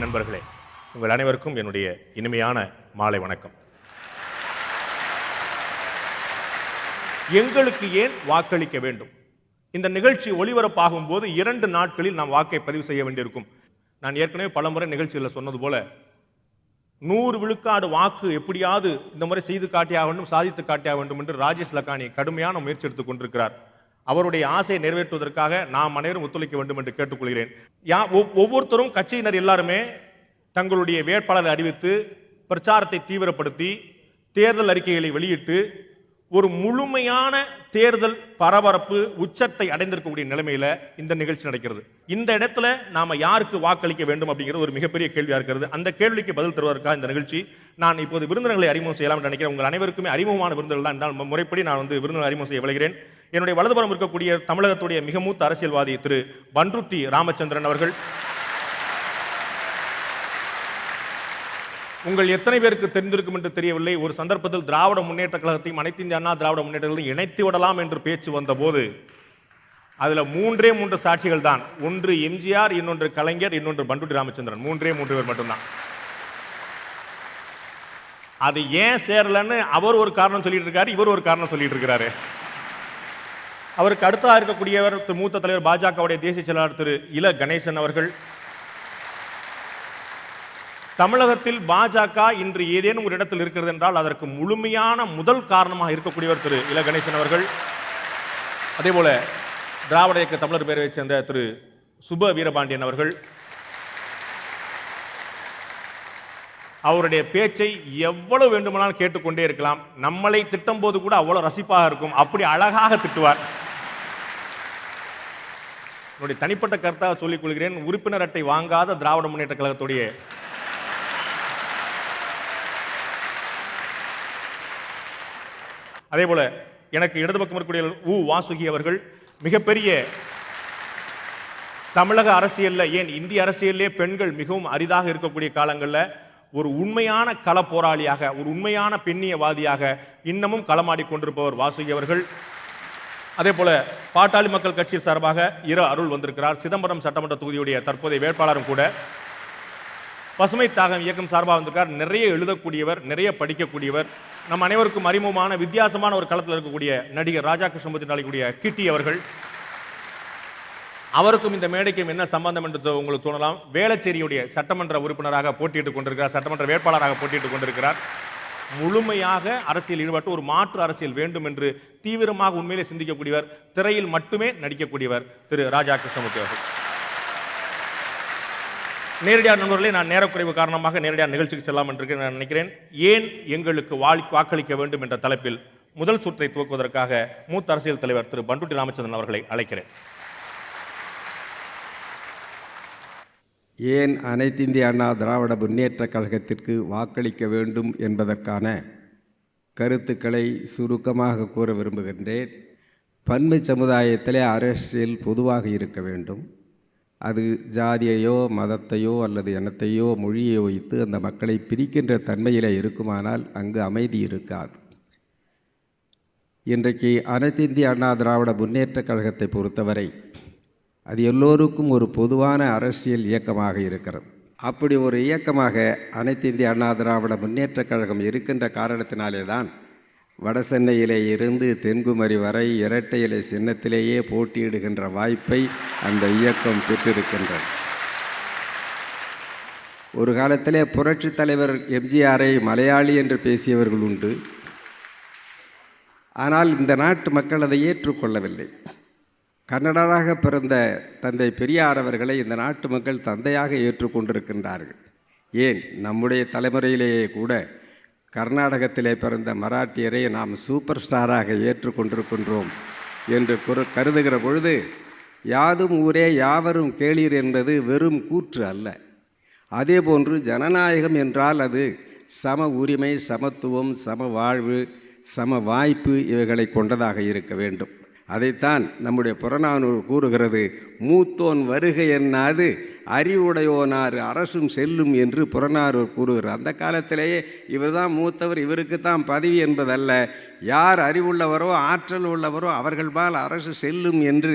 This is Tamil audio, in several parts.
நண்பர்களே, உங்கள் அனைவருக்கும் என்னுடைய இனிமையான மாலை வணக்கம். எங்களுக்கு ஏன் வாக்களிக்க வேண்டும்? இந்த நிகழ்ச்சி ஒளிபரப்பாகும் போது 2 நாட்களில் நாம் வாக்கை பதிவு செய்ய வேண்டியிருக்கும். நான் ஏற்கனவே பலமுறை நிகழ்ச்சியில் சொன்னது போல 100 விழுக்காடு வாக்கு எப்படியாவது இந்த முறை செய்து காட்டியாக வேண்டும், சாதித்து காட்டியாக வேண்டும் என்று ராஜேஷ் லக்கானி கடுமையான முயற்சி எடுத்துக் கொண்டிருக்கிறார். அவருடைய ஆசையை நிறைவேற்றுவதற்காக நாம் அனைவரும் ஒத்துழைக்க வேண்டும் என்று கேட்டுக்கொள்கிறேன். ஒவ்வொருத்தரும் கட்சியினர் எல்லாருமே தங்களுடைய வேட்பாளரை அறிவித்து பிரச்சாரத்தை தீவிரப்படுத்தி தேர்தல் அறிக்கைகளை வெளியிட்டு ஒரு முழுமையான தேர்தல் பரபரப்பு உச்சத்தை அடைந்திருக்கக்கூடிய நிலைமையில இந்த நிகழ்ச்சி நடக்கிறது. இந்த இடத்துல நாம யாருக்கு வாக்களிக்க வேண்டும் அப்படிங்கிறது ஒரு மிகப்பெரிய கேள்வியா இருக்கிறது. அந்த கேள்விக்கு பதில் தருவதற்காக இந்த நிகழ்ச்சி. நான் இப்போது விருந்தினர்களை அறிமுகம் செய்யலாம் என்று நினைக்கிறேன். உங்கள் அனைவருக்குமே அறிமுகமான விருந்தினர்கள் தான் என்றால் முறைப்படி நான் விருந்தினர் அறிமுகம் செய்ய விளைகிறேன். என்னுடைய வலதுபுறம் இருக்கக்கூடிய தமிழகத்துடைய மிக மூத்த அரசியல்வாதி திரு பண்ருட்டி ராமச்சந்திரன் அவர்கள். உங்கள் எத்தனை பேருக்கு தெரிந்திருக்கும் என்று தெரியவில்லை, ஒரு சந்தர்ப்பத்தில் திராவிட முன்னேற்ற கழகத்தையும் அனைத்து இந்திய அண்ணா திராவிட முன்னேற்றங்களையும் இணைத்து விடலாம் என்று பேச்சு வந்த போது அதுல 3 சாட்சிகள் தான். ஒன்று எம்ஜிஆர், இன்னொன்று கலைஞர், இன்னொன்று பண்ருட்டி ராமச்சந்திரன். 3 பேர் மட்டும்தான். அது ஏன் சேரலன்னு அவர் ஒரு காரணம் சொல்லிட்டு இருக்காரு, இவர் ஒரு காரணம் சொல்லிட்டு இருக்கிறாரு. அவருக்கு அடுத்ததாக இருக்கக்கூடியவர் மூத்த தலைவர் பாஜகவுடைய தேசிய செயலாளர் திரு இல கணேசன் அவர்கள். தமிழகத்தில் பாஜக இன்று ஏதேனும் ஒரு இடத்தில் இருக்கிறது என்றால் அதற்கு முழுமையான முதல் காரணமாக இருக்கக்கூடியவர் திரு இல கணேசன் அவர்கள். அதே போல திராவிட இயக்க தமிழர் பேரவை சேர்ந்த திரு சுப வீரபாண்டியன் அவர்கள். அவருடைய பேச்சை எவ்வளவு வேண்டுமானாலும் கேட்டுக்கொண்டே இருக்கலாம். நம்மளை திட்டும் போது கூட அவ்வளவு ரசிப்பாக இருக்கும். அப்படி அழகாக திட்டுவார். என்னுடைய தனிப்பட்ட கருத்தாக சொல்லிக் கொள்கிறேன், உறுப்பினர் அட்டை வாங்காத திராவிட முன்னேற்ற கழகத்துடைய அதே போல எனக்கு இடது பக்கம் இருக்கக்கூடிய வாசுகி அவர்கள் மிகப்பெரிய தமிழக அரசியல்ல, ஏன் இந்திய அரசியலே பெண்கள் மிகவும் அரிதாக இருக்கக்கூடிய காலங்களில் ஒரு உண்மையான கள போராளியாக, ஒரு உண்மையான பெண்ணியவாதியாக இன்னமும் களமாடி கொண்டிருப்பவர் வாசுகி அவர்கள். அதே போல பாட்டாளி மக்கள் கட்சி சார்பாக அருள் வந்திருக்கிறார். சிதம்பரம் சட்டமன்ற தொகுதியுடைய தற்போதைய வேட்பாளரும் கூட. பசுமை தாகம் இயக்கம் சார்பாக வந்திருக்கார். நிறைய எழுதக்கூடியவர், நிறைய படிக்கக்கூடியவர். நம் அனைவருக்கும் அறிமுகமான வித்தியாசமான ஒரு களத்தில் இருக்கக்கூடிய நடிகர் ராஜா கிருஷ்ணமூர்த்தி நாளைக்கூடிய கிட்டி அவர்கள். அவருக்கும் இந்த மேடைக்கும் என்ன சம்பந்தம் என்று உங்களுக்கு தோணலாம். வேளச்சேரியுடைய சட்டமன்ற உறுப்பினராக போட்டியிட்டுக் கொண்டிருக்கிறார், சட்டமன்ற வேட்பாளராக போட்டியிட்டுக் கொண்டிருக்கிறார். முழுமையாக அரசியல் ஈடுபட்டு ஒரு மாற்று அரசியல் வேண்டும் என்று தீவிரமாக உண்மையிலே சிந்திக்கக்கூடியவர், திரையில் மட்டுமே நடிக்கக்கூடியவர் திரு ராஜா கிருஷ்ணமூர்த்தி அவர்கள். நேரடியாக நண்பர்களே, நான் நேரக்குறைவு காரணமாக நேரடியாக நிகழ்ச்சிக்கு செல்லாமல் என்று நான் நினைக்கிறேன். ஏன் எங்களுக்கு வாக்களிக்க வேண்டும் என்ற தலைப்பில் முதல் சுற்றை துவக்குவதற்காக மூத்த அரசியல் தலைவர் திரு பண்ருட்டி ராமச்சந்திரன் அவர்களை அழைக்கிறேன். ஏன் அனைத்து இந்திய அண்ணா திராவிட முன்னேற்ற கழகத்திற்கு வாக்களிக்க வேண்டும் என்பதற்கான கருத்துக்களை சுருக்கமாக கூற விரும்புகின்றேன். பன்மை சமுதாயத்திலே அரசியல் பொதுவாக இருக்க வேண்டும். அது ஜாதியையோ மதத்தையோ அல்லது இனத்தையோ மொழியை வைத்து அந்த மக்களை பிரிக்கின்ற தன்மையில் இருக்குமானால் அங்கு அமைதி இருக்காது. இன்றைக்கு அனைத்து இந்திய அண்ணா திராவிட முன்னேற்ற கழகத்தை பொறுத்தவரை அது எல்லோருக்கும் ஒரு பொதுவான அரசியல் இயக்கமாக இருக்கிறது. அப்படி ஒரு இயக்கமாக அனைத்து இந்திய அண்ணா திராவிட முன்னேற்ற கழகம் இருக்கின்ற காரணத்தினாலே தான் வட சென்னையிலே இருந்து தென்குமரி வரை இரட்டை இலை சின்னத்திலேயே போட்டியிடுகின்ற வாய்ப்பை அந்த இயக்கம் பெற்றிருக்கின்றது. ஒரு காலத்திலே புரட்சி தலைவர் எம்ஜிஆரை மலையாளி என்று பேசியவர்கள் உண்டு. ஆனால் இந்த நாட்டு மக்கள் அதை ஏற்றுக்கொள்ளவில்லை. கன்னடராக பிறந்த தந்தை பெரியார் அவர்களை இந்த நாட்டு மக்கள் தந்தையாக ஏற்றுக்கொண்டிருக்கின்றார்கள். ஏன் நம்முடைய தலைமுறையிலேயே கூட கர்நாடகத்திலே பிறந்த மராட்டியரை நாம் சூப்பர் ஸ்டாராக ஏற்றுக்கொண்டிருக்கின்றோம் என்று கருதுகிற பொழுது யாதும் ஊரே யாவரும் கேளீர் என்பது வெறும் கூற்று அல்ல. அதேபோன்று ஜனநாயகம் என்றால் அது சம உரிமை, சமத்துவம், சம வாழ்வு, சம வாய்ப்பு இவைகளை கொண்டதாக இருக்க வேண்டும். அதைத்தான் நம்முடைய புறநானூறு கூறுகிறது. மூத்தோன் வருகை என்னாது அறிவுடையோனார் அரசும் செல்லும் என்று புறநானூறு கூறுகிறார். அந்த காலத்திலேயே இவர் தான் மூத்தவர், இவருக்கு தான் பதவி என்பதல்ல, யார் அறிவுள்ளவரோ ஆற்றல் உள்ளவரோ அவர்கள் மேல் அரசு செல்லும் என்று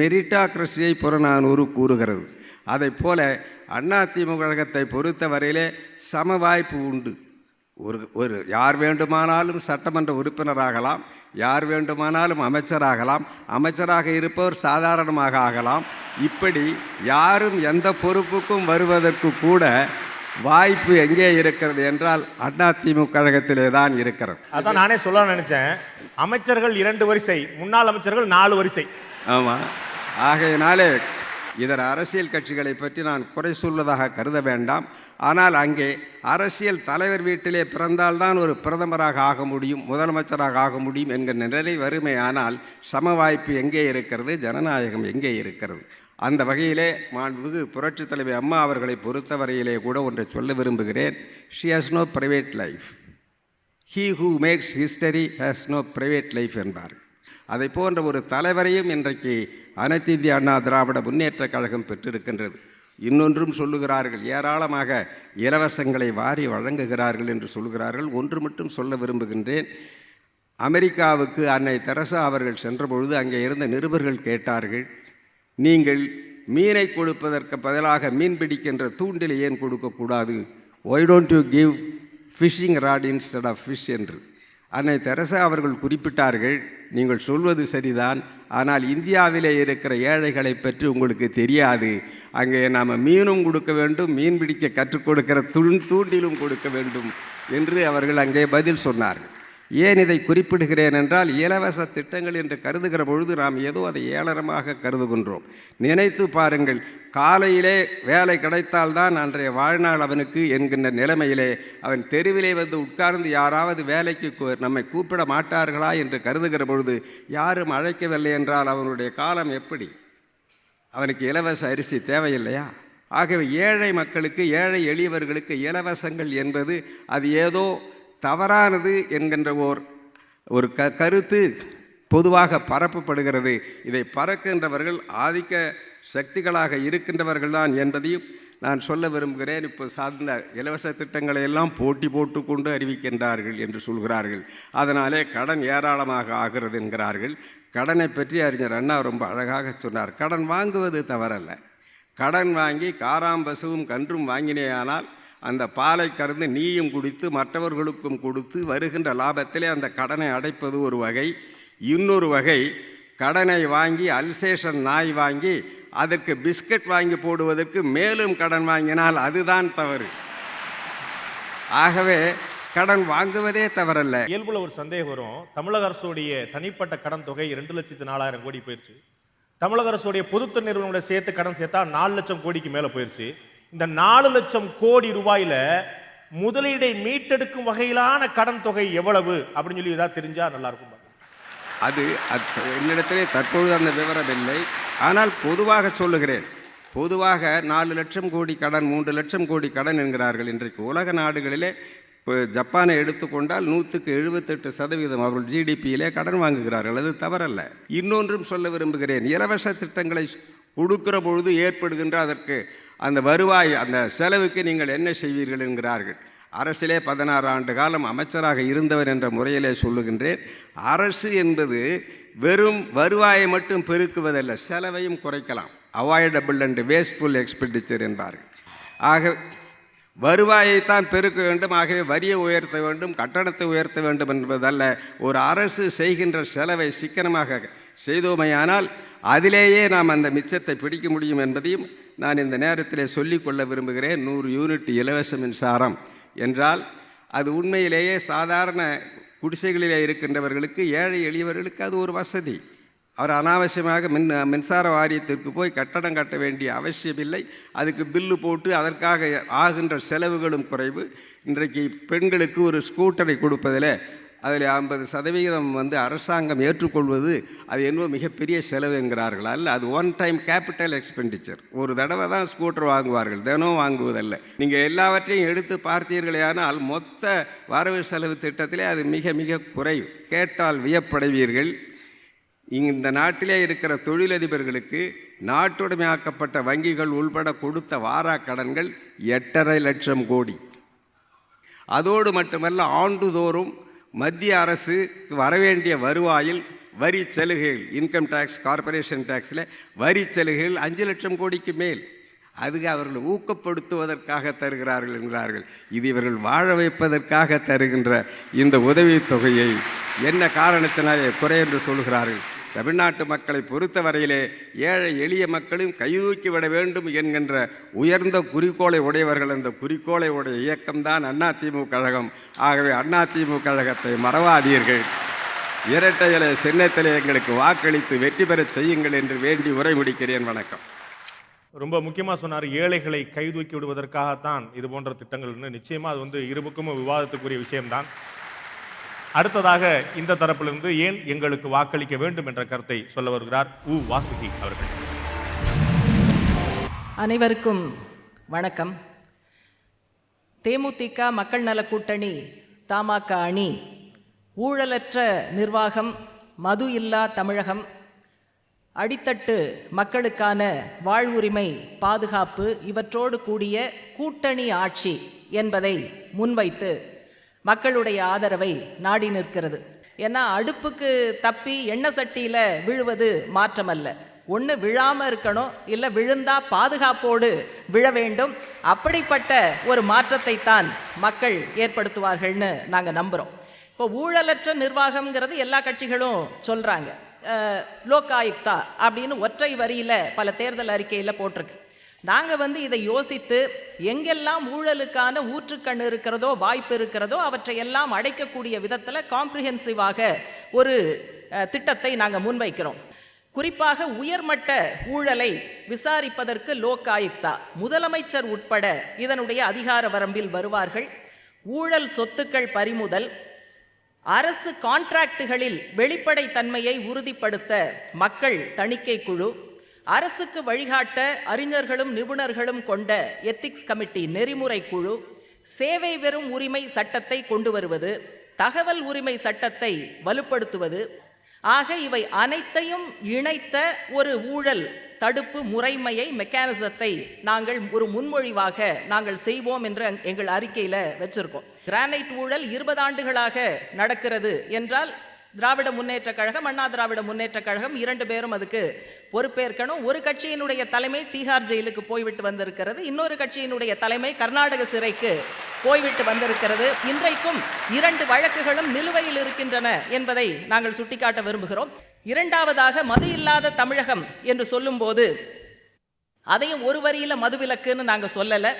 மெரிட்டாக்ரஸியை புறநானூறு கூறுகிறது. அதைப் போல அதிமுக கழகத்தை பொறுத்தவரையிலே சம வாய்ப்பு உண்டு. ஒரு யார் வேண்டுமானாலும் சட்டமன்ற உறுப்பினராகலாம், யார் வேண்டுமானாலும் அமைச்சராகலாம், அமைச்சராக இருப்பவர் சாதாரணமாக ஆகலாம். இப்படி யாரும் எந்த பொறுப்புக்கும் வருவதற்கு கூட வாய்ப்பு எங்கே இருக்கிறது என்றால் அதிமுக கழகத்திலே தான் இருக்கிறது. அதான் நானே சொல்ல நினைச்சேன். அமைச்சர்கள் 2 வரிசை, முன்னாள் அமைச்சர்கள் 4 வரிசை. ஆமாம். ஆகையினாலே இதர அரசியல் கட்சிகளை பற்றி நான் குறை சொல்வதாக கருத வேண்டாம். ஆனால் அங்கே அரசியல் தலைவர் வீட்டிலே பிறந்தால்தான் ஒரு பிரதமராக ஆக முடியும், முதலமைச்சராக ஆக முடியும் என்கிற நிலை வறுமையானால் சம வாய்ப்பு எங்கே இருக்கிறது, ஜனநாயகம் எங்கே இருக்கிறது? அந்த வகையிலே மாண்புமிகு புரட்சித் தலைவி அம்மா அவர்களை பொறுத்தவரையிலே கூட ஒன்றை சொல்ல விரும்புகிறேன். She has no private life. He who makes history has no private life என்பார். அதை போன்ற ஒரு தலைவரையும் இன்றைக்கு அனைத்து இந்திய அண்ணா திராவிட முன்னேற்றக் கழகம் பெற்றிருக்கின்றது. இன்னொன்றும் சொல்லுகிறார்கள், ஏராளமாக இலவசங்களை வாரி வழங்குகிறார்கள் என்று சொல்கிறார்கள். ஒன்று மட்டும் சொல்ல விரும்புகின்றேன். அமெரிக்காவுக்கு அன்னை தெரசா அவர்கள் சென்றபொழுது அங்கே இருந்த நிருபர்கள் கேட்டார்கள், நீங்கள் மீனை கொடுப்பதற்கு பதிலாக மீன் பிடிக்கின்ற தூண்டில் ஏன் கொடுக்கக்கூடாது? Why don't you give fishing rod instead of fish என்று. அன்னை தெரசா அவர்கள் குறிப்பிட்டார்கள், நீங்கள் சொல்வது சரிதான், ஆனால் இந்தியாவிலே இருக்கிற ஏழைகளை பற்றி உங்களுக்கு தெரியாது. அங்கே நாம் மீனும் கொடுக்க வேண்டும், மீன் பிடிக்க கற்றுக் கொடுக்கிற தூண்டிலும் கொடுக்க வேண்டும் என்று அவர்கள் அங்கே பதில் சொன்னார்கள். ஏன் இதை குறிப்பிடுகிறேன் என்றால், இலவச திட்டங்கள் என்று கருதுகிற பொழுது நாம் ஏதோ அதை ஏளனமாக கருதுகின்றோம். நினைத்து பாருங்கள், காலையிலே வேலை கிடைத்தால்தான் அன்றைய வாழ்நாள் அவனுக்கு என்கின்ற நிலைமையிலே அவன் தெருவிலே வந்து உட்கார்ந்து யாராவது வேலைக்கு நம்மை கூப்பிட மாட்டார்களா என்று கருதுகிற பொழுது யாரும் அழைக்கவில்லை என்றால் அவனுடைய காலம் எப்படி? அவனுக்கு இலவச அரிசி தேவையில்லையா? ஆகவே ஏழை மக்களுக்கு, ஏழை எளியவர்களுக்கு இலவசங்கள் என்பது அது ஏதோ தவறானது என்கின்ற ஒரு கருத்து பொதுவாக பரப்பப்படுகிறது. இதை பறக்கின்றவர்கள் ஆதிக்க சக்திகளாக இருக்கின்றவர்கள் தான் என்பதையும் நான் சொல்ல விரும்புகிறேன். இப்போ சார்ந்த இலவச திட்டங்களை எல்லாம் போட்டி போட்டுக்கொண்டு அறிவிக்கின்றார்கள் என்று சொல்கிறார்கள். அதனாலே கடன் ஏராளமாக ஆகிறது என்கிறார்கள். கடனை பற்றி அறிஞர் அண்ணா ரொம்ப அழகாக சொன்னார். கடன் வாங்குவது தவறல்ல. கடன் வாங்கி காராம்பசுவும் கன்றும் வாங்கினேயானால் அந்த பாலை கறந்து நீயும் குடித்து மற்றவர்களுக்கும் கொடுத்து வருகின்ற லாபத்திலே அந்த கடனை அடைப்பது ஒரு வகை. இன்னொரு வகை, கடனை வாங்கி அல்சேஷன் நாய் வாங்கி அதற்கு பிஸ்கட் வாங்கி போடுவதற்கு மேலும் கடன் வாங்கினால் அதுதான் தவறு. ஆகவே கடன் வாங்குவதே தவறல்ல. இயல்புல ஒரு சந்தேகம் வரும். தமிழக அரசுடைய தனிப்பட்ட கடன் தொகை 2,04,000 கோடி போயிடுச்சு. தமிழக அரசுடைய பொதுத்துறை நிறுவனங்களை சேர்த்து கடன் சேர்த்தா 4 லட்சம் கோடிக்கு மேல போயிடுச்சு. இந்த 4 லட்சம் கோடி ரூபாயில முதலீடை மீட்டெடுக்கும் வகையிலான கடன் தொகை எவ்வளவு அப்படின்னு சொல்லி ஏதாவது தெரிஞ்சா நல்லா இருக்கும். அது என்னிடத்திலே தற்போது அந்த விவரம் இல்லை. ஆனால் பொதுவாக சொல்லுகிறேன். பொதுவாக 4 லட்சம் கோடி கடன், 3 லட்சம் கோடி கடன் என்கிறார்கள். இன்றைக்கு உலக நாடுகளிலே இப்போ ஜப்பானை எடுத்துக்கொண்டால் 178% அவர்கள் ஜிடிபியிலே கடன் வாங்குகிறார்கள். அது தவறல்ல. இன்னொன்றும் சொல்ல விரும்புகிறேன். இலவச திட்டங்களை கொடுக்கிற பொழுது ஏற்படுகின்ற அதற்கு அந்த வருவாய், அந்த செலவுக்கு நீங்கள் என்ன செய்வீர்கள் என்கிறார்கள். அரசிலே 16 ஆண்டு காலம் அமைச்சராக இருந்தவர் என்ற முறையிலே சொல்லுகின்றேன். அரசு என்பது வெறும் வருவாயை மட்டும் பெருக்குவதல்ல, செலவையும் குறைக்கலாம். அவாய்டபிள் அண்ட் வேஸ்ட்ஃபுல் எக்ஸ்பெண்டிச்சர் என்பார்கள். ஆக வருவாயைத்தான் பெருக்க வேண்டும், ஆகவே வரியை உயர்த்த வேண்டும், கட்டணத்தை உயர்த்த வேண்டும் என்பதல்ல. ஒரு அரசு செய்கின்ற செலவை சிக்கனமாக செய்தோமையானால் அதிலேயே நாம் அந்த மிச்சத்தை பிடிக்க முடியும் என்பதையும் நான் இந்த நேரத்தில் சொல்லிக்கொள்ள விரும்புகிறேன். 100 யூனிட் இலவச மின்சாரம் என்றால் அது உண்மையிலேயே சாதாரண குடிசைகளிலே இருக்கின்றவர்களுக்கு, ஏழை எளியவர்களுக்கு அது ஒரு வசதி. அவர் அனாவசியமாக மின்சார வாரியத்திற்கு போய் கட்டணம் கட்ட வேண்டிய அவசியமில்லை. அதுக்கு பில்லு போட்டு அதற்காக ஆகின்ற செலவுகளும் குறைவு. இன்றைக்கு பெண்களுக்கு ஒரு ஸ்கூட்டரை கொடுப்பதில் அதில் 50% அரசாங்கம் ஏற்றுக்கொள்வது அது என்னவோ மிகப்பெரிய செலவு என்கிறார்கள். அல்ல, அது ஒன் டைம் கேபிட்டல் எக்ஸ்பெண்டிச்சர். ஒரு தடவை தான் ஸ்கூட்டர் வாங்குவார்கள், தினம் வாங்குவதல்ல. நீங்கள் எல்லாவற்றையும் எடுத்து பார்த்தீர்களேயானால் மொத்த வரவு செலவு திட்டத்திலே அது மிக மிக குறைவு. கேட்டால் வியப்படைவீர்கள். இந்த நாட்டிலே இருக்கிற தொழிலதிபர்களுக்கு நாட்டுடைமையாக்கப்பட்ட வங்கிகள் உள்பட கொடுத்த வாரா கடன்கள் 8.5 லட்சம் கோடி. அதோடு மட்டுமல்ல, ஆண்டுதோறும் மத்திய அரசுக்கு வரவேண்டிய வருவாயில் வரி சலுகைகள், இன்கம் டேக்ஸ், கார்பரேஷன் டேக்ஸில் வரி சலுகைகள் 5 லட்சம் கோடிக்கு மேல். அது அவர்கள் ஊக்கப்படுத்துவதற்காக தருகிறார்கள் என்கிறார்கள். இது இவர்கள் வாழ வைப்பதற்காக தருகின்ற இந்த உதவித்தொகையை என்ன காரணத்தினாலே குறை என்று சொல்கிறார்கள்? தமிழ்நாட்டு மக்களை பொறுத்தவரையிலே ஏழை எளிய மக்களும் கைதூக்கிவிட வேண்டும் என்கின்ற உயர்ந்த குறிக்கோளை உடையவர்கள். அந்த குறிக்கோளை உடைய இயக்கம்தான் அதிமுக கழகம். ஆகவே அதிமுக கழகத்தை மறவாதீர்கள். இரட்டை இலை சின்னத்திலே எங்களுக்கு வாக்களித்து வெற்றி பெறச் செய்யுங்கள் என்று வேண்டி உரை முடிக்கிறேன். வணக்கம். ரொம்ப முக்கியமாக சொன்னார், ஏழைகளை கைதூக்கி விடுவதற்காகத்தான் இது போன்ற திட்டங்கள்னு. நிச்சயமாக அது வந்து இருபுக்கும் விவாதத்துக்குரிய விஷயம்தான். அடுத்ததாக இந்த தரப்பிலிருந்து ஏன் எங்களுக்கு வாக்களிக்க வேண்டும் என்ற கருத்தை சொல்ல வருகிறார் உ வாசுகி அவர்கள். அனைவருக்கும் வணக்கம். தேமுதிக மக்கள் நல கூட்டணி தமாக அணி ஊழலற்ற நிர்வாகம், மது இல்லா தமிழகம், அடித்தட்டு மக்களுக்கான வாழ்வுரிமை பாதுகாப்பு இவற்றோடு கூடிய கூட்டணி ஆட்சி என்பதை முன்வைத்து மக்களுடைய ஆதரவை நாடி நிற்கிறது. ஏன்னா அடுப்புக்கு தப்பி எண்ணெய் சட்டியில் விழுவது மாற்றமல்ல. ஒன்று விழாமல் இருக்கணும், இல்லை விழுந்தா பாதுகாப்போடு விழ வேண்டும். அப்படிப்பட்ட ஒரு மாற்றத்தை தான் மக்கள் ஏற்படுத்துவார்கள்னு நாங்கள் நம்புகிறோம். இப்போ ஊழலற்ற நிர்வாகம்ங்கிறது எல்லா கட்சிகளும் சொல்கிறாங்க. லோகாயுக்தா அப்படின்னு ஒற்றை வரியில் பல தேர்தல் அறிக்கையில் போட்டிருக்கு. நாங்கள் இதை யோசித்து எங்கெல்லாம் ஊழலுக்கான ஊற்றுக்கண் இருக்கிறதோ, வாய்ப்பு இருக்கிறதோ, அவற்றையெல்லாம் அடைக்கக்கூடிய விதத்தில் காம்ப்ரிஹென்சிவாக ஒரு திட்டத்தை நாங்கள் முன்வைக்கிறோம். குறிப்பாக உயர்மட்ட ஊழலை விசாரிப்பதற்கு லோகாயுக்தா முதலமைச்சர் உட்பட இதனுடைய அதிகார வரம்பில் வருவார்கள். ஊழல் சொத்துக்கள் பறிமுதல், அரசு கான்ட்ராக்டுகளில் வெளிப்படைத்தன்மையை உறுதிப்படுத்த மக்கள் தணிக்கை குழு, அரசுக்கு வழிகாட்ட அறிஞர்களும் நிபுணர்களும் கொண்ட எத்திக்ஸ் கமிட்டி நெறிமுறை குழு, சேவை பெறும் உரிமை சட்டத்தை கொண்டு வருவது, தகவல் உரிமை சட்டத்தை வலுப்படுத்துவது ஆக இவை அனைத்தையும் இணைத்த ஒரு ஊழல் தடுப்பு முறைமையை, மெக்கானிசத்தை நாங்கள் ஒரு முன்மொழிவாக நாங்கள் செய்வோம் என்று எங்கள் அறிக்கையில் வச்சிருக்கோம். கிரானைட் ஊழல் 20 ஆண்டுகளாக நடக்கிறது என்றால் திராவிட முன்னேற்ற கழகம், அண்ணா திராவிட முன்னேற்ற கழகம் 2 பேரும் அதுக்கு பொறுப்பேற்கணும். ஒரு கட்சியினுடைய தலைமை தீகார் ஜெயிலுக்கு போய்விட்டு வந்திருக்கிறது, இன்னொரு கட்சியினுடைய தலைமை கர்நாடக சிறைக்கு போய்விட்டு வந்திருக்கிறது. இன்றைக்கும் 2 வழக்குகளும் நிலுவையில் இருக்கின்றன என்பதை நாங்கள் சுட்டிக்காட்ட விரும்புகிறோம். இரண்டாவதாக, மது இல்லாத தமிழகம் என்று சொல்லும்போது அதையும் ஒரு வரியில் மதுவிலக்குன்னு நாங்கள் சொல்லலை.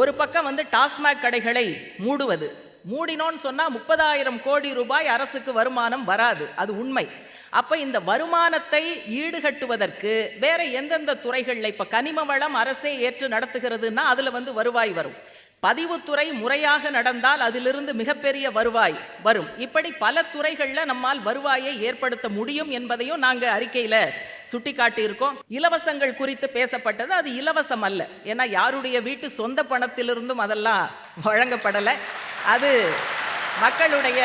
ஒரு பக்கம் டாஸ்மாக் கடைகளை மூடுவது, மூடினோன்னு சொன்னால் 30,000 கோடி ரூபாய் அரசுக்கு வருமானம் வராது, அது உண்மை. அப்போ இந்த வருமானத்தை ஈடுகட்டுவதற்கு வேற எந்தெந்த துறைகளில், இப்போ கனிம வளம் அரசே ஏற்று நடத்துகிறதுன்னா அதில் வருவாய் வரும். பதிவுத்துறை முறையாக நடந்தால் அதிலிருந்து மிகப்பெரிய வருவாய் வரும். இப்படி பல துறைகளில் நம்மால் வருவாயை ஏற்படுத்த முடியும் என்பதையும் நாங்கள் அறிக்கையில் சுட்டிக்காட்டியிருக்கோம். இலவசங்கள் குறித்து பேசப்பட்டது, அது இலவசம் அல்ல. ஏன்னா யாருடைய வீட்டு சொந்த பணத்திலிருந்தும் அதெல்லாம் வழங்கப்படலை, அது மக்களுடைய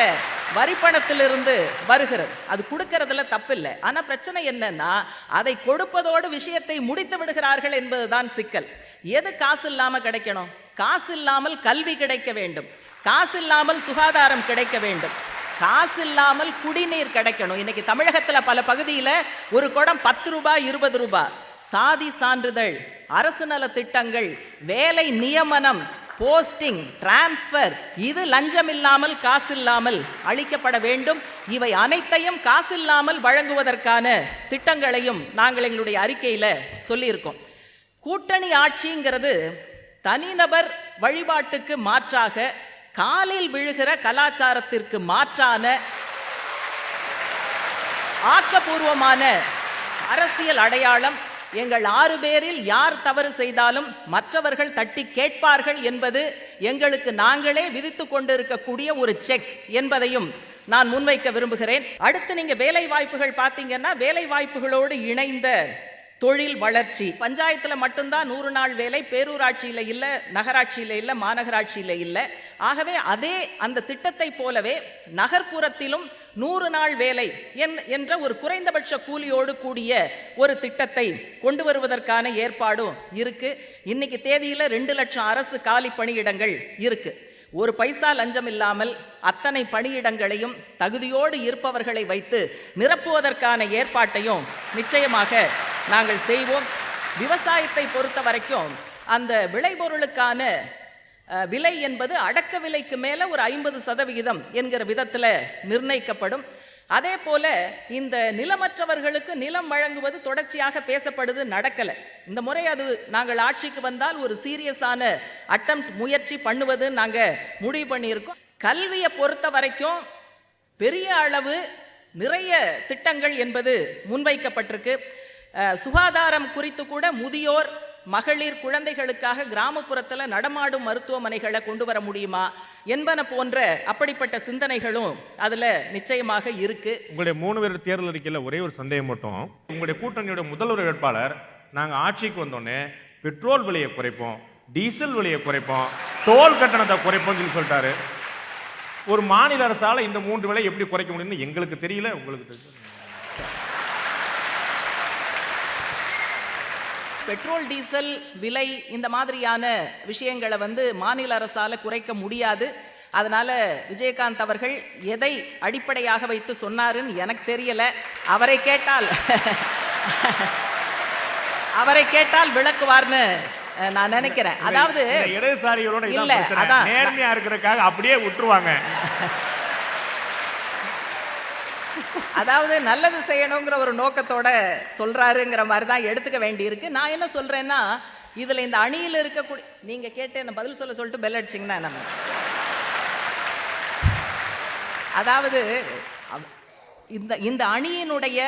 வரிப்பணத்திலிருந்து வருகிறது. அது கொடுக்கறதுல தப்பில்லை. ஆனால் பிரச்சனை என்னன்னா அதை கொடுப்பதோடு விஷயத்தை முடித்து விடுகிறார்கள் என்பதுதான் சிக்கல். எது காசு இல்லாமல் கிடைக்கணும்? காசு இல்லாமல் கல்வி கிடைக்க வேண்டும், காசு இல்லாமல் சுகாதாரம் கிடைக்க வேண்டும், காசு இல்லாமல் குடிநீர் கிடைக்கணும். இன்னைக்கு தமிழகத்தில் பல பகுதியில் ஒரு குடம் 10 ரூபாய் 20 ரூபாய். சாதி சான்றிதழ், அரசு நல திட்டங்கள், வேலை நியமனம், போஸ்டிங், டிரான்ஸ்ஃபர், இது லஞ்சம் இல்லாமல் காசு இல்லாமல் அளிக்கப்பட வேண்டும். இவை அனைத்தையும் காசு இல்லாமல் வழங்குவதற்கான திட்டங்களையும் நாங்கள் எங்களுடைய அறிக்கையில் சொல்லியிருக்கோம். கூட்டணி ஆட்சிங்கிறது தனிநபர் வழிபாட்டுக்கு மாற்றாக, காலில் விழுகிற கலாச்சாரத்திற்கு மாற்றான ஆக்கப்பூர்வமான அரசியல் அடையாளம். எங்கள் 6 பேரில் யார் தவறு செய்தாலும் மற்றவர்கள் தட்டி கேட்பார்கள் என்பது எங்களுக்கு நாங்களே விதித்து கொண்டிருக்கக்கூடிய ஒரு செக் என்பதையும் நான் முன்வைக்க விரும்புகிறேன். அடுத்து நீங்க வேலை வாய்ப்புகள் பார்த்தீங்கன்னா, வேலை வாய்ப்புகளோடு இணைந்த தொழில் வளர்ச்சி. பஞ்சாயத்தில் மட்டும்தான் 100 நாள் வேலை, பேரூராட்சியில் இல்லை, நகராட்சியில் இல்லை, மாநகராட்சியில் இல்லை. ஆகவே அதே அந்த திட்டத்தை போலவே நகர்ப்புறத்திலும் 100 நாள் வேலை என்ற ஒரு குறைந்தபட்ச கூலியோடு கூடிய ஒரு திட்டத்தை கொண்டு வருவதற்கான ஏற்பாடும் இருக்கு. இன்னைக்கு தேதியில் 2 லட்சம் அரசு காலி பணியிடங்கள் இருக்கு. ஒரு பைசா லஞ்சம் இல்லாமல் அத்தனை பணியிடங்களையும் தகுதியோடு இருப்பவர்களை வைத்து நிரப்புவதற்கான ஏற்பாட்டையும் நிச்சயமாக நாங்கள் செய்வோம். விவசாயத்தை பொறுத்த வரைக்கும் அந்த விளைபொருளுக்கான விலை என்பது அடக்க விலைக்கு மேலே ஒரு 50% என்கிற விதத்தில் நிர்ணயிக்கப்படும். அதே போல இந்த நிலமற்றவர்களுக்கு நிலம் வழங்குவது தொடர்ச்சியாக பேசப்படுது, நடக்கலை. இந்த முறை அது நாங்கள் ஆட்சிக்கு வந்தால் ஒரு சீரியஸான முயற்சி பண்ணுவது நாங்கள் முடிவு பண்ணியிருக்கோம். கல்வியை பொறுத்த வரைக்கும் பெரிய அளவு நிறைய திட்டங்கள் என்பது முன்வைக்கப்பட்டிருக்கு. சுகாதாரம் குறித்து கூட முதியோர், மகளிர், குழந்தைகளுக்காக கிராமப்புறத்தில் நடமாடும் மருத்துவமனைகளை கொண்டு வர முடியுமா என்பன போன்ற அப்படிப்பட்ட சிந்தனைகளும் அதில் நிச்சயமாக இருக்கு. உங்களுடைய 3 பேர் தேர்தல் அறிக்கையில் ஒரே ஒரு சந்தேகம் மட்டும், உங்களுடைய கூட்டணியோட முதல்வர் வேட்பாளர் நாங்கள் ஆட்சிக்கு வந்தோடனே பெட்ரோல் விலையை குறைப்போம், டீசல் விலையை குறைப்போம், டோல் கட்டணத்தை குறைப்போம் சொல்லிட்டாரு. ஒரு மாநில அரசால இந்த 3 விலை எப்படி குறைக்க முடியும்னு எங்களுக்கு தெரியல, உங்களுக்கு தெரியல. பெட்ரோல் டீசல் விலை இந்த மாதிரியான விஷயங்களை மாநில அரசால குறைக்க முடியாது. அதனால விஜயகாந்த் அவர்கள் எதை அடிப்படையாக வைத்து சொன்னாருன்னு எனக்கு தெரியல. அவரை கேட்டால் விளக்குவார்னு நான் நினைக்கிறேன். அதாவது இடதுசாரிகளோட நேர்மையா இருக்கிறதுக்காக அப்படியே விட்டுருவாங்க. அதாவது நல்லது செய்யணுங்கிற ஒரு நோக்கத்தோட சொல்றாருங்கிற மாதிரி தான் எடுத்துக்க வேண்டி இருக்கு. நான் என்ன சொல்றேன்னா, இதுல இந்த அணியில் இருக்கக்கூடிய, நீங்க கேட்டு என்ன பதில் சொல்லிட்டு பெல் அடிச்சிங்கன்னா நம்ம, அதாவது இந்த அணியினுடைய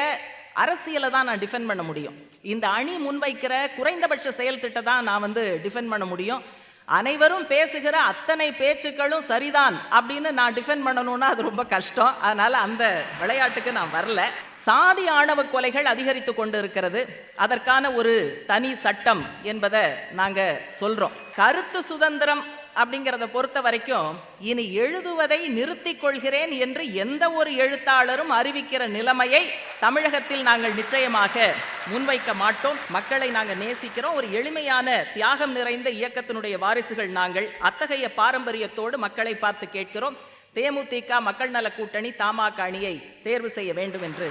அரசியலை தான் நான் டிஃபெண்ட் பண்ண முடியும். இந்த அணி முன்வைக்கிற குறைந்தபட்ச செயல் திட்டம் தான் நான் டிஃபெண்ட் பண்ண முடியும். அனைவரும் பேசுகிற அத்தனை பேச்சுக்களும் சரிதான் அப்படின்னு நான் டிஃபெண்ட் பண்ணணும்னா அது ரொம்ப கஷ்டம். அதனால அந்த விளையாட்டுக்கு நான் வரல. சாதி ஆணவ கொலைகள் அதிகரித்து கொண்டு இருக்கிறது. அதற்கான ஒரு தனி சட்டம் என்பதை நாங்கள் சொல்றோம். கருத்து சுதந்திரம் அப்படிங்கிறத பொறுத்த வரைக்கும் இனி எழுதுவதை நிறுத்திக் கொள்கிறேன் என்று எந்த ஒரு எழுத்தாளரும் அறிவிக்கிற நிலைமையை தமிழகத்தில் நாங்கள் நிச்சயமாக முன்வைக்க மாட்டோம். மக்களை நாங்கள் நேசிக்கிறோம். ஒரு எளிமையான தியாகம் நிறைந்த இயக்கத்தினுடைய வாரிசுகள் நாங்கள். அத்தகைய பாரம்பரியத்தோடு மக்களை பார்த்து கேட்கிறோம். தேமுதிக, மக்கள் நல கூட்டணி, தமாக அணியை தேர்வு செய்ய வேண்டும் என்று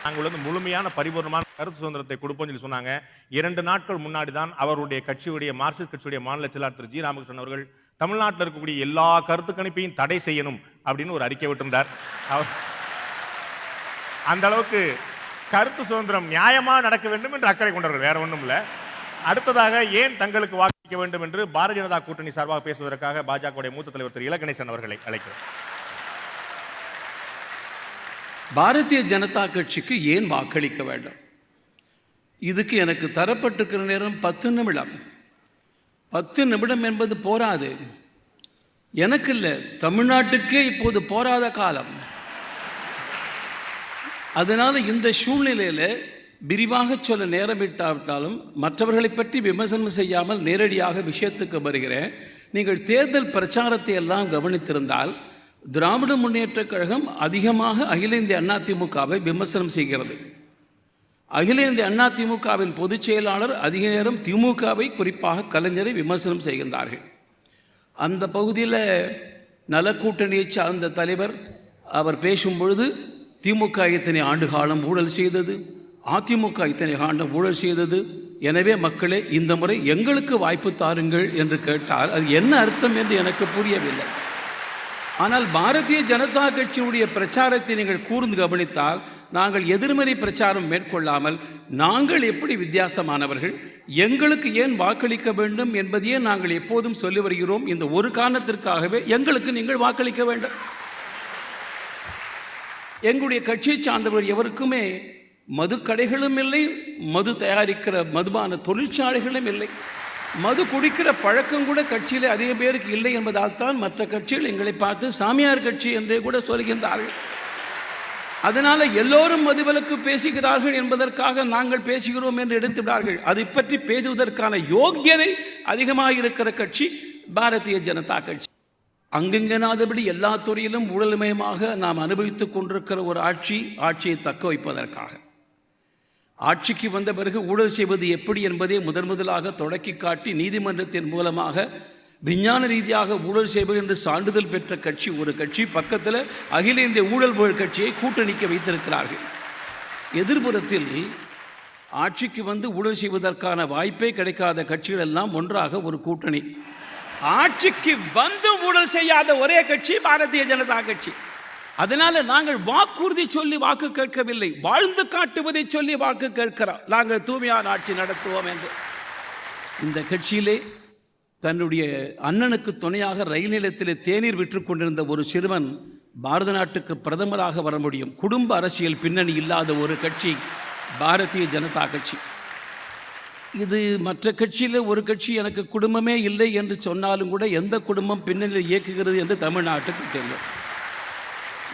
நாங்கள் முழுமையான பரிபூர்ணமான கருத்து சுதந்திரத்தை கொடுப்போம் சொல்லி சொன்னாங்க. 2 நாட்கள் முன்னாடி தான் அவருடைய கட்சியுடைய மார்க்சிஸ்ட் கட்சியுடைய மாநில செயலாளர் திரு ஜி ராமகிருஷ்ணன் அவர்கள் தமிழ்நாட்டில் இருக்கக்கூடிய எல்லா கருத்து கணிப்பையும் தடை செய்யணும் அப்படின்னு ஒரு அறிக்கை விட்டிருந்தார். அவர் அந்த அளவுக்கு கருத்து சுதந்திரம் நியாயமாக நடக்க வேண்டும் என்று அக்கறை கொண்டவர், வேற ஒன்றும் இல்லை. அடுத்ததாக ஏன் தங்களுக்கு வாக்களிக்க வேண்டும் என்று பாரதிய ஜனதா கூட்டணி சார்பாக பேசுவதற்காக பாஜக மூத்த தலைவர் திரு இலகணேசன் அவர்களை அழைக்கிறோம். பாரதிய ஜனதா கட்சிக்கு ஏன் வாக்களிக்க வேண்டும்? இதுக்கு எனக்கு தரப்பட்டிருக்கிற நேரம் 10 நிமிடம். 10 நிமிடம் என்பது போராது. எனக்கு இல்லை, தமிழ்நாட்டுக்கே இப்போது போராத காலம். அதனால் இந்த சூழ்நிலையில் விரிவாக சொல்ல நேரமிட்டாவிட்டாலும் மற்றவர்களை பற்றி விமர்சனம் செய்யாமல் நேரடியாக விஷயத்துக்கு வருகிறேன். நீங்கள் தேர்தல் பிரச்சாரத்தை எல்லாம் கவனித்திருந்தால் திராவிட முன்னேற்றக் கழகம் அதிகமாக அகில இந்திய அண்ணா திமுகவை விமர்சனம் செய்கிறது. அகில இந்திய அண்ணா திமுகவின் பொதுச் செயலாளர் அதிக நேரம் திமுகவை, குறிப்பாக கலைஞரை விமர்சனம் செய்கின்றார்கள். அந்த பகுதியில் நலக்கூட்டணியை சார்ந்த தலைவர் அவர் பேசும் பொழுது திமுக இத்தனை ஆண்டு காலம் ஊழல் செய்தது, அதிமுக இத்தனை ஆண்டு ஊழல் செய்தது, எனவே மக்களே இந்த முறை எங்களுக்கு வாய்ப்பு தாருங்கள் என்று கேட்டால் அது என்ன அர்த்தம் என்று எனக்கு புரியவில்லை. ஆனால் பாரதிய ஜனதா கட்சியினுடைய பிரச்சாரத்தை நீங்கள் கூர்ந்து கவனித்தால் நாங்கள் எதிர்மறை பிரச்சாரம் மேற்கொள்ளாமல் நாங்கள் எப்படி வித்தியாசமானவர்கள், எங்களுக்கு ஏன் வாக்களிக்க வேண்டும் என்பதையே நாங்கள் எப்போதும் சொல்லி வருகிறோம். இந்த ஒரு காரணத்திற்காகவே எங்களுக்கு நீங்கள் வாக்களிக்க வேண்டும். எங்களுடைய கட்சியை சார்ந்தவர்கள் எவருக்குமே மதுக்கடைகளும் இல்லை, மது தயாரிக்கிற மதுபான தொழிற்சாலைகளும் இல்லை. மது குடிக்கிற பழக்கம் கூட கட்சியில் அதிக பேருக்கு இல்லை என்பதால் தான் மற்ற கட்சிகள் எங்களை பார்த்து சாமியார் கட்சி என்றே கூட சொல்கின்றார்கள். அதனால் எல்லோரும் மதுவிலக்கு பேசுகிறார்கள் என்பதற்காக நாங்கள் பேசுகிறோம் என்று எடுத்துவிடார்கள். அதை பற்றி பேசுவதற்கான யோக்கியதை அதிகமாக இருக்கிற கட்சி பாரதிய ஜனதா கட்சி. அங்கெங்கனாதபடி எல்லா துறையிலும் ஊழல்மயமாக நாம் அனுபவித்துக் கொண்டிருக்கிற ஒரு ஆட்சியை தக்க வைப்பதற்காக ஆட்சிக்கு வந்த பிறகு ஊழல் செய்வது எப்படி என்பதை முதலாக தொடக்கி காட்டி நீதிமன்றத்தின் மூலமாக விஞ்ஞான ரீதியாக ஊழல் செய்வது என்று சான்றிதழ் பெற்ற கட்சி ஒரு கட்சி. பக்கத்தில் அகில இந்திய ஊழல் கட்சியை கூட்டணிக்க வைத்திருக்கிறார்கள். எதிர்புறத்தில் ஆட்சிக்கு வந்து ஊழல் செய்வதற்கான வாய்ப்பே கிடைக்காத கட்சிகள் எல்லாம் ஒன்றாக ஒரு கூட்டணி. ஆட்சிக்கு வந்து ஊழல் செய்யாத ஒரே கட்சி பாரதிய ஜனதா கட்சி. அதனால நாங்கள் வாக்குறுதி சொல்லி வாக்கு கேட்கவில்லை, வாழ்ந்து காட்டுவதை சொல்லி வாக்கு கேட்கிறோம். நாங்கள் தூய்மையான ஆட்சி நடத்துவோம் என்று. இந்த கட்சியிலே தன்னுடைய அண்ணனுக்கு துணையாக ரயில் நிலையத்திலே தேநீர் விற்று கொண்டிருந்த ஒரு சிறுவன் பாரத நாட்டுக்கு பிரதமராக வர முடியும். குடும்ப அரசியல் பின்னணி இல்லாத ஒரு கட்சி பாரதிய ஜனதா கட்சி. இது மற்ற கட்சியில் ஒரு கட்சி எனக்கு குடும்பமே இல்லை என்று சொன்னாலும் கூட எந்த குடும்பம் பின்னணியில் இயக்குகிறது என்று தமிழ்நாட்டுக்கு தெரியும்.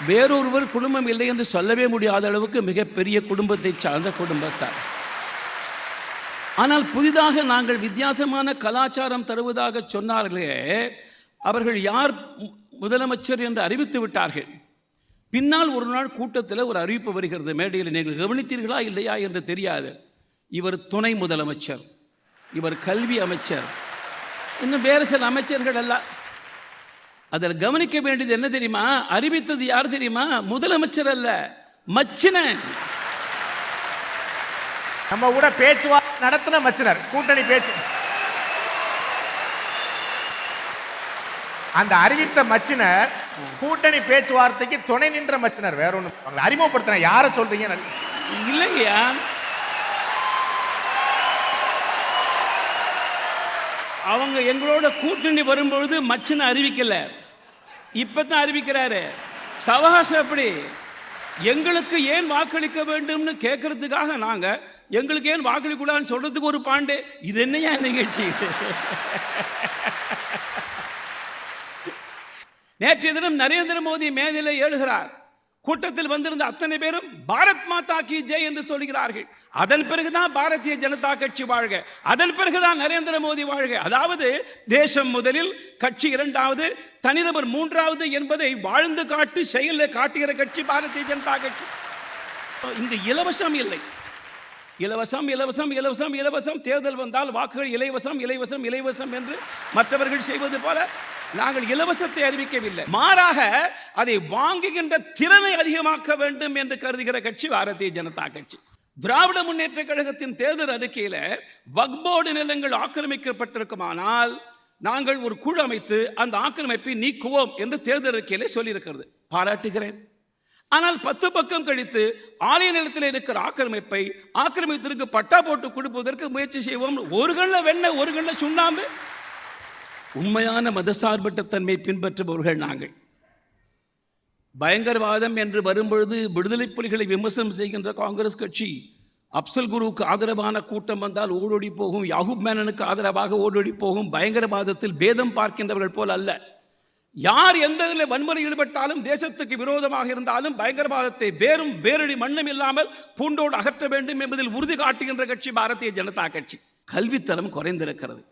வேறொருவர் குடும்பம் இல்லை என்று சொல்லவே முடியாத அளவுக்கு மிகப்பெரிய குடும்பத்தை சார்ந்த குடும்பத்தார். ஆனால் புதிதாக நாங்கள் வித்தியாசமான கலாச்சாரம் தருவதாக சொன்னார்களே, அவர்கள் யார் முதலமைச்சர் என்று அறிவித்து விட்டார்கள். பின்னால் ஒரு நாள் கூட்டத்தில் ஒரு அறிவிப்பு வருகிறது, மேடையில் நீங்கள் கவனித்தீர்களா இல்லையா என்று தெரியாது. இவர் துணை முதலமைச்சர், இவர் கல்வி அமைச்சர், இன்னும் வேறு சில அமைச்சர்கள் எல்லாம். அதில் கவனிக்க வேண்டியது என்ன தெரியுமா? அறிவித்தது யார் தெரியுமா? முதலமைச்சர் அல்ல, மச்சினன். நம்ம கூட பேச்சுவார்த்தை நடத்தின மச்சினர், கூட்டணி பேச்சு. அந்த அறிவித்த மச்சினர் கூட்டணி பேச்சுவார்த்தைக்கு துணை நின்ற மச்சினர். வேற ஒன்று அறிமுகப்படுத்தின யாரை சொல்றீங்க? இல்லையா, அவங்க எங்களோட கூட்டணி வரும்பொழுது மச்சினை அறிவிக்கல, இப்பதான் அறிவிக்கிறாரு. சவகாசம் எப்படி? எங்களுக்கு ஏன் வாக்களிக்க வேண்டும்னு கேட்கறதுக்காக நாங்க எங்களுக்கு ஏன் வாக்களிக்கூடாதுன்னு சொல்றதுக்கு ஒரு பாண்டே. இது என்னையா நிகழ்ச்சி? நேற்றைய தினம் நரேந்திர மோடி மேடையில் ஏழுகிறார். கூட்டத்தில் வந்திருந்த அத்தனை பேரும் பாரத் மாதா கி ஜெய் என்று சொல்கிறார்கள். அதன் பிறகுதான் பாரதிய ஜனதா கட்சி வாழ்க, அதன் பிறகுதான் நரேந்திர மோடி வாழ்க. அதாவது தேசம் முதலில், கட்சி இரண்டாவது, தனிநபர் மூன்றாவது என்பதை வாழ்ந்து காட்டி செயலில் காட்டுகிற கட்சி பாரதிய ஜனதா கட்சி. இங்கு இலவசம் இல்லை. இலவசம் இலவசம் இலவசம் இலவசம், தேர்தல் வந்தால் வாக்குகள் இலவசம் இலவசம் இலவசம் என்று மற்றவர்கள் செய்வது போல நாங்கள் இலவசத்தை அறிவிக்கவில்லை. மாறாக அதை வாங்குகின்ற திறனை அதிகமாக்க வேண்டும் என்று கருதுகிற கட்சி பாரதிய ஜனதா கட்சி. திராவிட முன்னேற்ற கழகத்தின் தேர்தல் அறிக்கையில் வக்ஃப் போர்டு நிலங்கள் ஆக்கிரமிக்கப்பட்டிருக்குமானால் நாங்கள் ஒரு குழு அமைத்து அந்த ஆக்கிரமிப்பை நீக்குவோம் என்று தேர்தல் அறிக்கையிலே சொல்லியிருக்கிறது, பாராட்டுகிறேன். ஆனால் 10 பக்கம் கழித்து ஆலய நிலத்தில் இருக்கிற ஆக்கிரமித்திற்கு பட்டா போட்டு கொடுப்பதற்கு முயற்சி செய்வோம். ஒரு கண்ண வெண்ணெய் ஒரு கண்ண சுண்ணாம்பு. உண்மையான மதசார்பற்ற தன்மை பின்பற்றுபவர்கள் நாங்கள். பயங்கரவாதம் என்று வரும்பொழுது விடுதலை புலிகளை விமர்சனம் செய்கின்ற காங்கிரஸ் கட்சி அப்சல் குருவுக்கு ஆதரவான கூட்டம் வந்தால் ஓடோடி போகும், யாகூப் மேனனுக்கு ஆதரவாக ஓடோடி போகும். பயங்கரவாதத்தில் பேதம் பார்க்கின்றவர்கள் போல் அல்ல. யார் எந்த வன்முறை ஈடுபட்டாலும், தேசத்துக்கு விரோதமாக இருந்தாலும் பயங்கரவாதத்தை வேரடி மண்ணும் இல்லாமல் பூண்டோடு அகற்ற வேண்டும் என்பதில் உறுதி காட்டுகின்ற கட்சி பாரதிய ஜனதா கட்சி. கல்வித்தரம் குறைந்திருக்கிறது.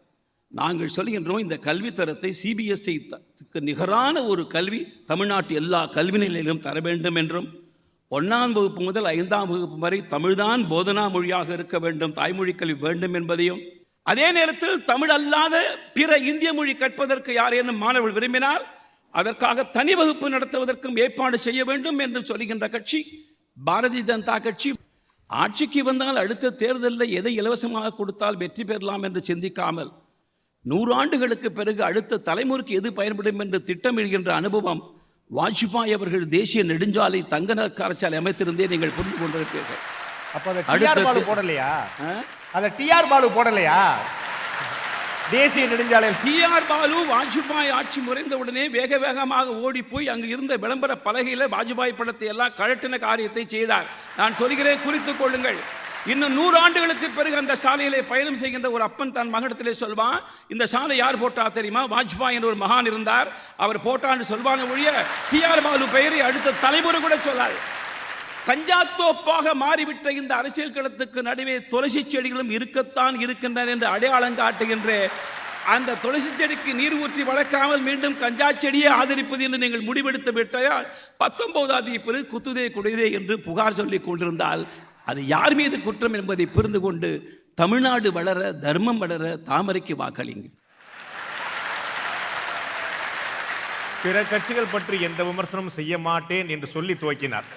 நாங்கள் சொல்கின்றோம், இந்த கல்வித்தரத்தை சிபிஎஸ்இக்கு நிகரான ஒரு கல்வி தமிழ்நாட்டு எல்லா கல்வி நிலையிலும் தர வேண்டும் என்றும், 1ஆம் வகுப்பு முதல் 5ஆம் வகுப்பு வரை தமிழ்தான் போதனா மொழியாக இருக்க வேண்டும், தாய்மொழி கல்வி வேண்டும் என்பதையும், அதே நேரத்தில் தமிழ் அல்லாத பிற இந்திய மொழி கற்பதற்கு யாரேனும் மாணவர்கள் விரும்பினால் அதற்காக தனி வகுப்பு நடத்துவதற்கும் ஏற்பாடு செய்ய வேண்டும் என்று சொல்கின்ற கட்சி பாரதிய ஜனதா கட்சி. ஆட்சிக்கு வந்தால் அடுத்த தேர்தலில் எதை இலவசமாக கொடுத்தால் வெற்றி பெறலாம் என்று சிந்திக்காமல் 100 ஆண்டுகளுக்கு பிறகு அடுத்த தலைமுறைக்கு எது பயன்படும் என்று திட்டமிடுகின்ற அனுபவம் வாஜ்பாய் அவர்கள் தேசிய நெடுஞ்சாலை தங்க நற்காரச்சாலை அமைத்திருந்தே நீங்கள் புரிந்து கொண்டிருப்பீர்கள். டிஆர் பாலு போடலையா தேசிய நெடுஞ்சாலையில்? டிஆர் பாலு வாஜ்பாய் ஆட்சி முறைந்த உடனே வேக வேகமாக ஓடி போய் அங்கு இருந்த விளம்பர பலகையில் வாஜ்பாய் படத்தை எல்லாம் கழட்டின காரியத்தை செய்தார். நான் சொல்கிறேன், குறித்துக் கொள்ளுங்கள். இன்னும் 100 ஆண்டுகளுக்கு பிறகு அந்த சாலையிலே பயணம் செய்கின்ற ஒரு அப்பன் தன் மகனிடத்திலே சொல்வான், இந்த சாலை யார் போட்டா தெரியுமா? வாஜ்பாய் என்ற ஒரு மகான் இருந்தார், அவர் போட்டான்னு சொல்வான ஒழிய டிஆர் பாலு பெயரை அடுத்த தலைமுறை கூட சொல்லாது. கஞ்சாத்தோப்பாக மாறிவிட்ட இந்த அரசியல் களத்துக்கு நடுவே துளசி செடிகளும் இருக்கத்தான் இருக்கின்றன என்று அடையாளம் காட்டுகின்ற அந்த துளசி செடிக்கு நீர் ஊற்றி வளர்க்காமல் மீண்டும் கஞ்சா செடியை ஆதரிப்பது என்று நீங்கள் முடிவெடுத்து விட்டால் 19ஆம் தேதி பிறகு குத்துதே குடைதே என்று புகார் சொல்லிக் கொண்டிருந்தால் அது யார் மீது குற்றம் என்பதை புரிந்து கொண்டு தமிழ்நாடு வளர, தர்மம் வளர தாமரைக்கு வாக்களிங்க. பிற கட்சிகள் பற்றி எந்த விமர்சனமும் செய்ய மாட்டேன் என்று சொல்லி துவக்கினார்.